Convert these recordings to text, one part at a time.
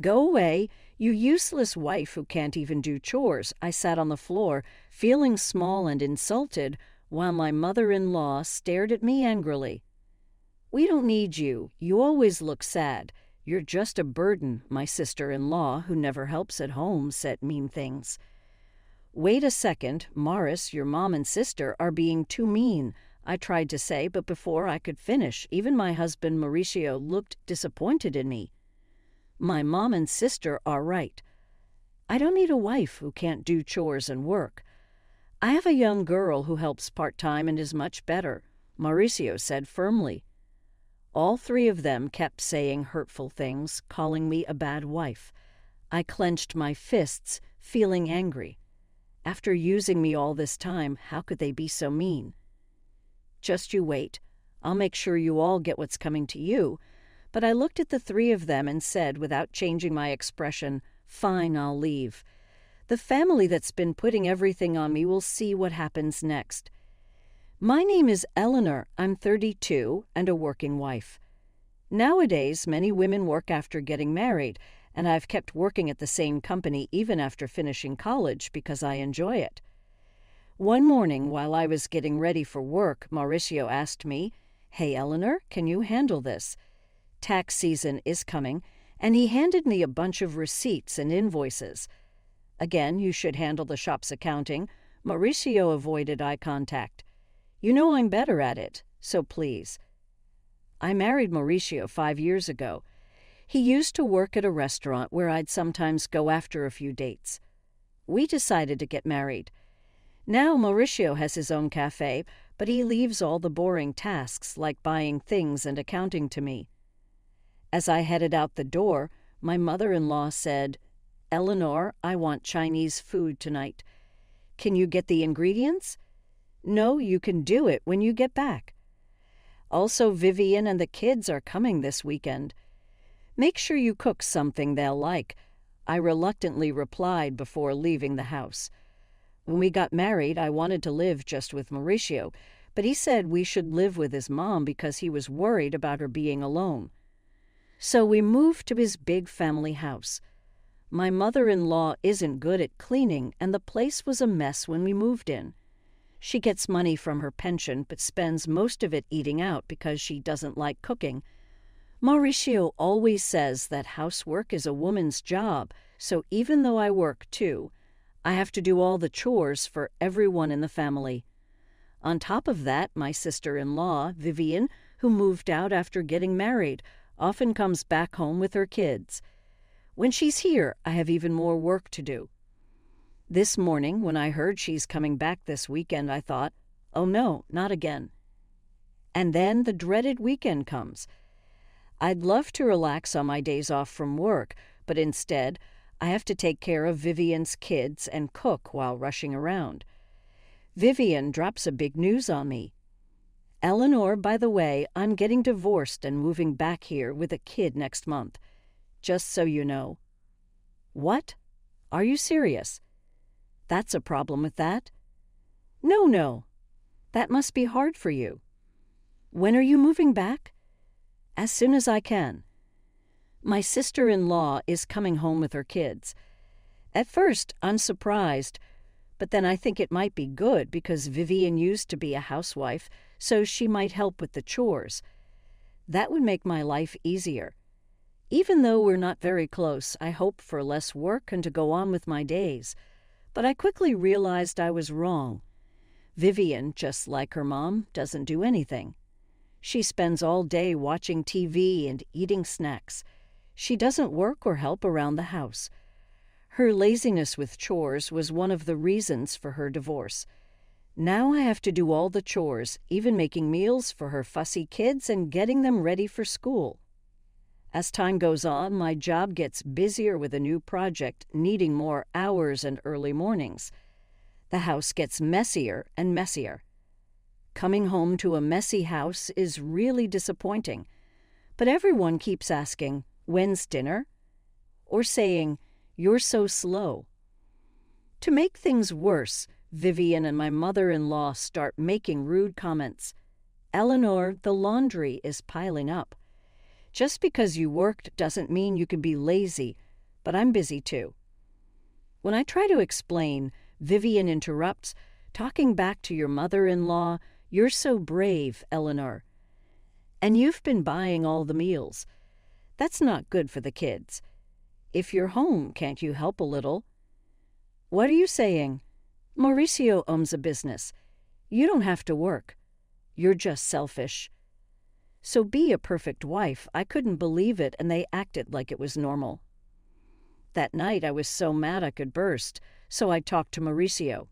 Go away, you useless wife who can't even do chores. I sat on the floor, feeling small and insulted, while my mother-in-law stared at me angrily. We don't need you. You always look sad. You're just a burden, my sister-in-law, who never helps at home, said mean things. Wait a second, Morris, your mom and sister are being too mean, I tried to say, but before I could finish, even my husband Mauricio looked disappointed in me. My mom and sister are right. I don't need a wife who can't do chores and work. I have a young girl who helps part-time and is much better, Mauricio said firmly. All three of them kept saying hurtful things, calling me a bad wife. I clenched my fists, feeling angry. After using me all this time, how could they be so mean? Just you wait. I'll make sure you all get what's coming to you. But I looked at the three of them and said, without changing my expression, fine, I'll leave. The family that's been putting everything on me will see what happens next. My name is Eleanor. I'm 32 and a working wife. Nowadays, many women work after getting married, and I've kept working at the same company even after finishing college because I enjoy it. One morning, while I was getting ready for work, Mauricio asked me, "Hey, Eleanor, can you handle this? Tax season is coming," and he handed me a bunch of receipts and invoices. Again, you should handle the shop's accounting. Mauricio avoided eye contact. You know I'm better at it, so please. I married Mauricio 5 years ago. He used to work at a restaurant where I'd sometimes go after a few dates. We decided to get married. Now Mauricio has his own cafe, but he leaves all the boring tasks like buying things and accounting to me. As I headed out the door, my mother-in-law said, "Eleanor, I want Chinese food tonight. Can you get the ingredients?" "No, you can do it when you get back." Also, Vivian and the kids are coming this weekend. Make sure you cook something they'll like, I reluctantly replied before leaving the house. When we got married, I wanted to live just with Mauricio, but he said we should live with his mom because he was worried about her being alone. So we moved to his big family house. My mother-in-law isn't good at cleaning, and the place was a mess when we moved in. She gets money from her pension but spends most of it eating out because she doesn't like cooking. Mauricio always says that housework is a woman's job, so even though I work too, I have to do all the chores for everyone in the family. On top of that, my sister-in-law, Vivian, who moved out after getting married, often comes back home with her kids. When she's here, I have even more work to do. This morning, when I heard she's coming back this weekend, I thought, oh no, not again. And then the dreaded weekend comes. I'd love to relax on my days off from work, but instead, I have to take care of Vivian's kids and cook while rushing around. Vivian drops a big news on me. "Eleanor, by the way, I'm getting divorced and moving back here with a kid next month. Just so you know." "What? Are you serious? That's a problem with that?" No. That must be hard for you. When are you moving back?" "As soon as I can." My sister-in-law is coming home with her kids. At first, I'm surprised, but then I think it might be good because Vivian used to be a housewife, so she might help with the chores. That would make my life easier. Even though we're not very close, I hope for less work and to go on with my days. But I quickly realized I was wrong. Vivian, just like her mom, doesn't do anything. She spends all day watching TV and eating snacks. She doesn't work or help around the house. Her laziness with chores was one of the reasons for her divorce. Now I have to do all the chores, even making meals for her fussy kids and getting them ready for school. As time goes on, my job gets busier with a new project needing more hours and early mornings. The house gets messier and messier. Coming home to a messy house is really disappointing, but everyone keeps asking, "When's dinner?" or saying, "You're so slow." To make things worse, Vivian and my mother-in-law start making rude comments. "Eleanor, the laundry is piling up. Just because you worked doesn't mean you can be lazy, but I'm busy too. When I try to explain, Vivian interrupts, talking back to your mother-in-law, "You're so brave, Eleanor. And you've been buying all the meals. That's not good for the kids. If you're home, can't you help a little?" "What are you saying? Mauricio owns a business. You don't have to work. You're just selfish." So be a perfect wife. I couldn't believe it, and they acted like it was normal. That night I was so mad I could burst, so I talked to Mauricio.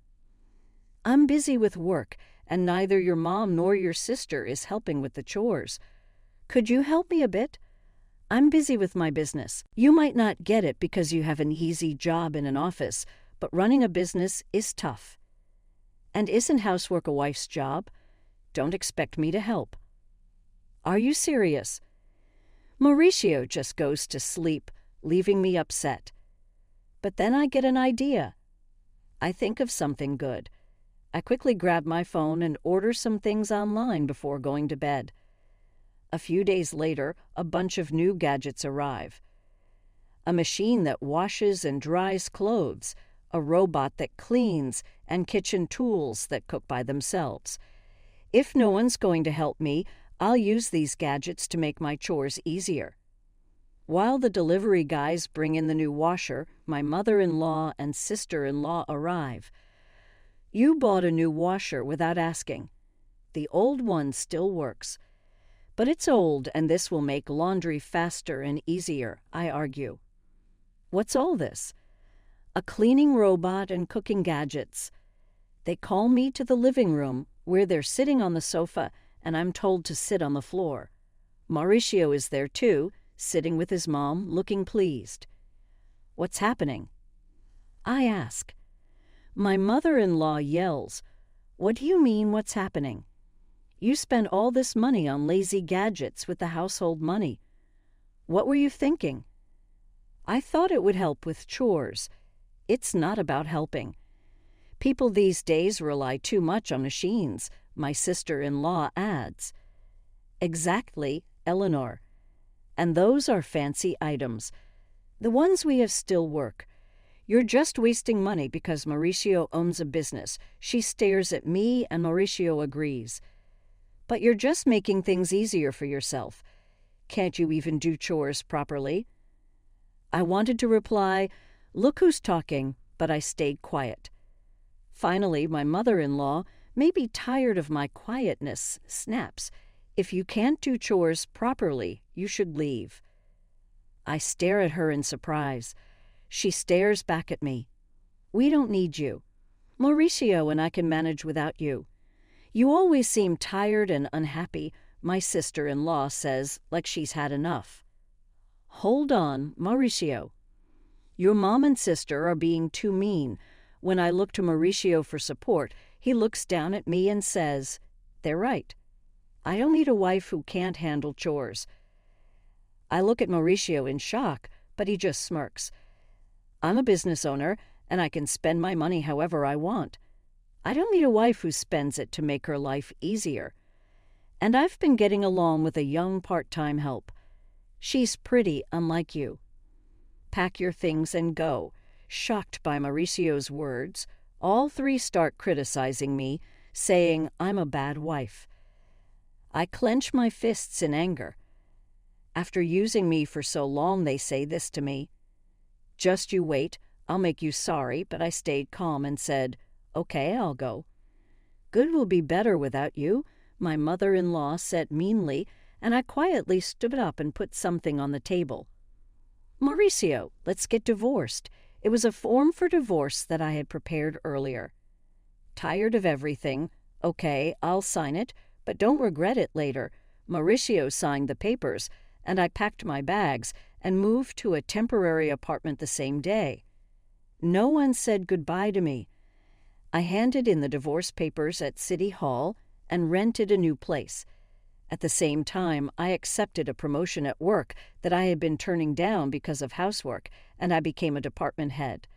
"I'm busy with work, and neither your mom nor your sister is helping with the chores. Could you help me a bit? I'm busy with my business. You might not get it because you have an easy job in an office, but running a business is tough. And isn't housework a wife's job? Don't expect me to help." "Are you serious?" Mauricio just goes to sleep, leaving me upset. But then I get an idea. I think of something good. I quickly grab my phone and order some things online before going to bed. A few days later, a bunch of new gadgets arrive. A machine that washes and dries clothes, a robot that cleans, and kitchen tools that cook by themselves. If no one's going to help me, I'll use these gadgets to make my chores easier. While the delivery guys bring in the new washer, my mother-in-law and sister-in-law arrive. "You bought a new washer without asking. The old one still works. But it's old, and this will make laundry faster and easier," I argue. "What's all this?" "A cleaning robot and cooking gadgets." They call me to the living room, where they're sitting on the sofa, and I'm told to sit on the floor. Mauricio is there too, sitting with his mom, looking pleased. "What's happening?" I ask. My mother-in-law yells, "What do you mean, what's happening? You spend all this money on lazy gadgets with the household money. What were you thinking?" "I thought it would help with chores. It's not about helping. People these days rely too much on machines," my sister-in-law adds. "Exactly, Eleanor. And those are fancy items. The ones we have still work. You're just wasting money because Mauricio owns a business." She stares at me, and Mauricio agrees. "But you're just making things easier for yourself. Can't you even do chores properly?" I wanted to reply, "Look who's talking," but I stayed quiet. Finally, my mother-in-law, maybe tired of my quietness, snaps, "If you can't do chores properly, you should leave." I stare at her in surprise. She stares back at me. "We don't need you. Mauricio and I can manage without you. You always seem tired and unhappy," my sister-in-law says, like she's had enough. "Hold on, Mauricio. Your mom and sister are being too mean." When I look to Mauricio for support, he looks down at me and says, "They're right. I don't need a wife who can't handle chores." I look at Mauricio in shock, but he just smirks. "I'm a business owner, and I can spend my money however I want. I don't need a wife who spends it to make her life easier. And I've been getting along with a young part-time help. She's pretty, unlike you. Pack your things and go." Shocked by Mauricio's words, all three start criticizing me, saying I'm a bad wife. I clench my fists in anger. After using me for so long, they say this to me. "Just you wait, I'll make you sorry," but I stayed calm and said, "Okay, I'll go." "Good will be better without you," my mother-in-law said meanly, and I quietly stood up and put something on the table. "Mauricio, let's get divorced." It was a form for divorce that I had prepared earlier. Tired of everything? Okay, I'll sign it, but don't regret it later. Mauricio signed the papers, and I packed my bags and moved to a temporary apartment the same day. No one said goodbye to me. I handed in the divorce papers at City Hall and rented a new place. At the same time, I accepted a promotion at work that I had been turning down because of housework, and I became a department head.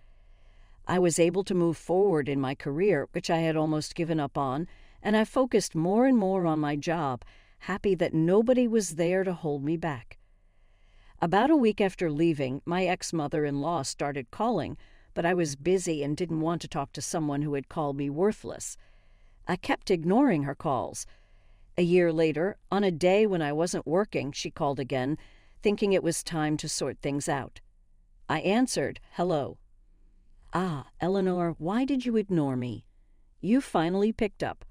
I was able to move forward in my career, which I had almost given up on, and I focused more and more on my job, happy that nobody was there to hold me back. About a week after leaving, my ex-mother-in-law started calling, but I was busy and didn't want to talk to someone who had called me worthless. I kept ignoring her calls. A year later, on a day when I wasn't working, she called again, thinking it was time to sort things out. I answered, "Hello." "Ah, Eleanor, why did you ignore me?" "You finally picked up."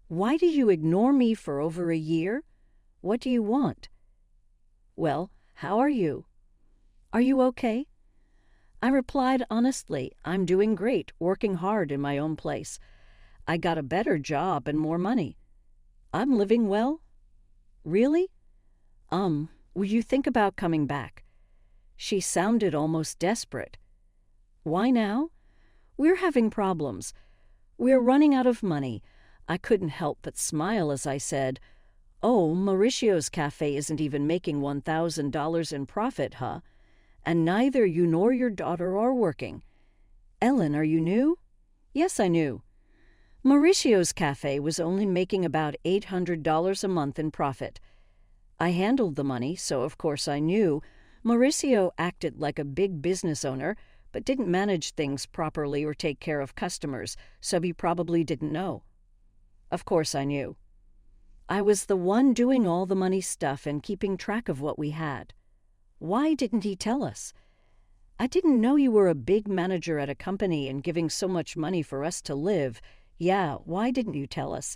"Why did you ignore me for over a year? What do you want?" "Well, how are you?" "Are you okay?" I replied honestly, "I'm doing great, working hard in my own place. I got a better job and more money. I'm living well." "Really?" Will you think about coming back?" She sounded almost desperate. "Why now?" "We're having problems. We're running out of money." I couldn't help but smile as I said, "Oh, Mauricio's cafe isn't even making $1,000 in profit, huh? And neither you nor your daughter are working." "Ellen, are you new?" "Yes, I knew." Mauricio's cafe was only making about $800 a month in profit. I handled the money, so of course I knew. Mauricio acted like a big business owner, but didn't manage things properly or take care of customers, so he probably didn't know. Of course I knew. I was the one doing all the money stuff and keeping track of what we had. Why didn't he tell us? "I didn't know you were a big manager at a company and giving so much money for us to live. Yeah, why didn't you tell us?"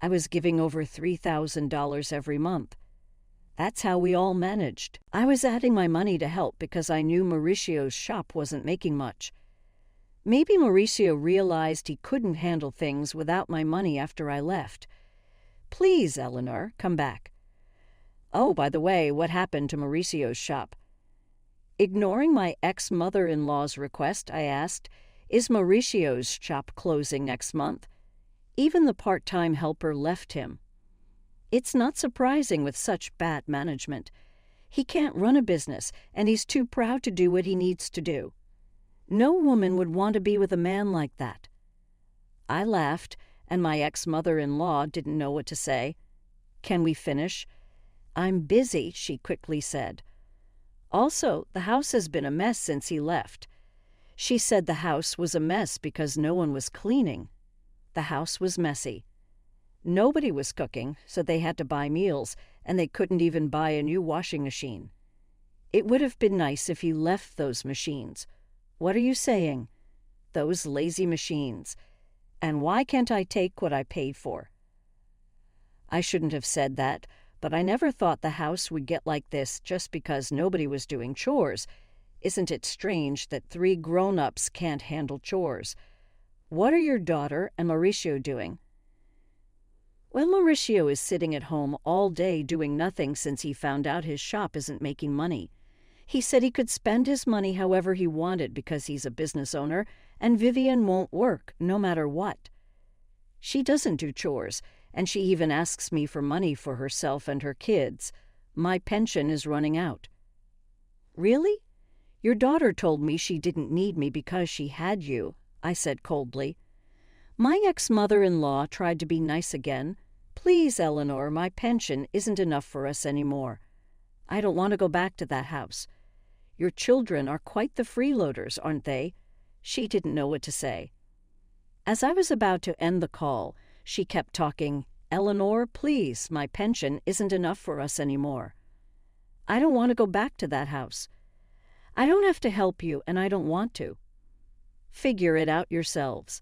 "I was giving over $3,000 every month." That's how we all managed. I was adding my money to help because I knew Mauricio's shop wasn't making much. Maybe Mauricio realized he couldn't handle things without my money after I left. "Please, Eleanor, come back." "Oh, by the way, what happened to Mauricio's shop?" Ignoring my ex-mother-in-law's request, I asked, "Is Mauricio's shop closing next month?" Even the part-time helper left him. It's not surprising with such bad management. He can't run a business, and he's too proud to do what he needs to do. No woman would want to be with a man like that. I laughed, and my ex-mother-in-law didn't know what to say. "Can we finish?" "I'm busy," she quickly said. "Also, the house has been a mess since he left." She said the house was a mess because no one was cleaning. The house was messy. Nobody was cooking, so they had to buy meals, and they couldn't even buy a new washing machine. It would have been nice if he left those machines. What are you saying? Those lazy machines. And why can't I take what I paid for? I shouldn't have said that, but I never thought the house would get like this just because nobody was doing chores. Isn't it strange that 3 grown-ups can't handle chores? What are your daughter and Mauricio doing? Well, Mauricio is sitting at home all day doing nothing since he found out his shop isn't making money. He said he could spend his money however he wanted because he's a business owner, and Vivian won't work, no matter what. She doesn't do chores, and she even asks me for money for herself and her kids. My pension is running out. Really? Your daughter told me she didn't need me because she had you, I said coldly. My ex-mother-in-law tried to be nice again. "Please, Eleanor, my pension isn't enough for us anymore. I don't want to go back to that house. Your children are quite the freeloaders, aren't they?" She didn't know what to say. As I was about to end the call, she kept talking. "Eleanor, please, my pension isn't enough for us anymore. I don't want to go back to that house. I don't have to help you, and I don't want to. Figure it out yourselves.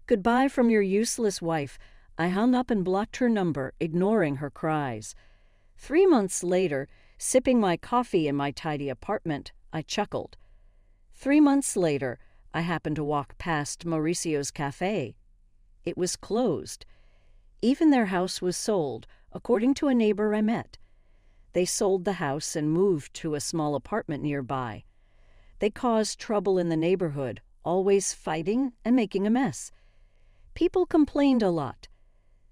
Goodbye from your useless wife." I hung up and blocked her number, ignoring her cries. 3 months later, sipping my coffee in my tidy apartment, I chuckled. 3 months later, I happened to walk past Mauricio's cafe. It was closed. Even their house was sold, according to a neighbor I met. They sold the house and moved to a small apartment nearby. They caused trouble in the neighborhood, always fighting and making a mess. People complained a lot.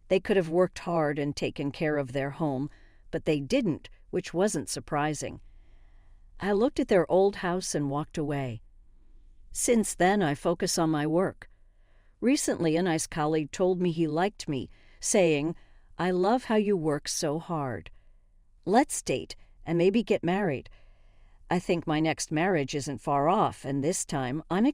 They could have worked hard and taken care of their home, but they didn't, which wasn't surprising. I looked at their old house and walked away. Since then, I focus on my work. Recently, a nice colleague told me he liked me, saying, "I love how you work so hard. Let's date, and maybe get married. I think my next marriage isn't far off, and this time I'm